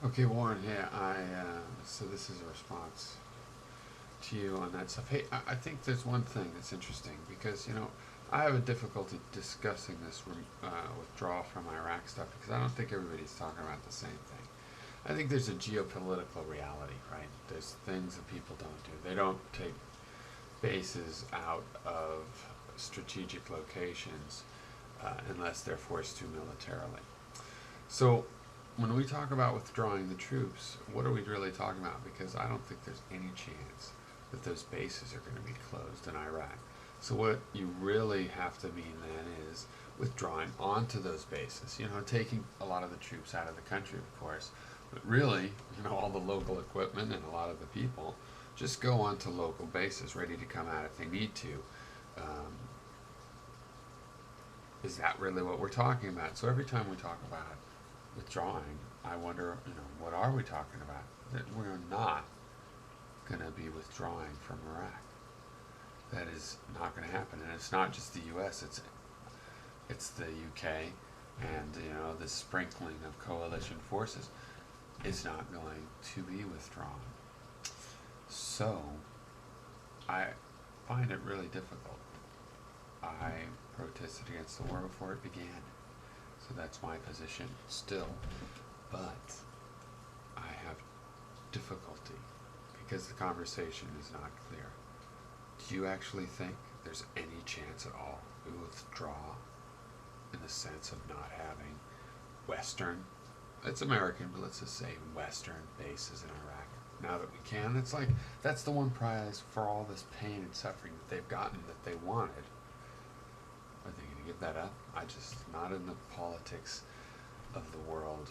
Okay, Warren. Yeah, so this is a response to you on that stuff. Hey, I think there's one thing that's interesting because I have a difficulty discussing this withdrawal from Iraq stuff because I don't think everybody's talking about the same thing. I think there's a geopolitical reality, right? There's things that people don't do. They don't take bases out of strategic locations unless they're forced to militarily. So when we talk about withdrawing the troops, what are we really talking about? Because I don't think there's any chance that those bases are going to be closed in Iraq. So what you really have to mean then is withdrawing onto those bases. Taking a lot of the troops out of the country, of course, but really, all the local equipment and a lot of the people just go onto local bases, ready to come out if they need to. Um, is that really what we're talking about? So every time we talk about withdrawing, I wonder, what are we talking about? That we're not going to be withdrawing from Iraq. That is not going to happen, and it's not just the U.S. It's the U.K. and the sprinkling of coalition forces is not going to be withdrawn. So I find it really difficult. I protested against the war before it began, so that's my position still. But I have difficulty because the conversation is not clear. Do you actually think there's any chance at all we withdraw in the sense of not having Western, it's American, but let's just say Western bases in Iraq? Now that we can, it's like that's the one prize for all this pain and suffering that they've gotten that they wanted. Are they going to give that up? Not in the politics of the world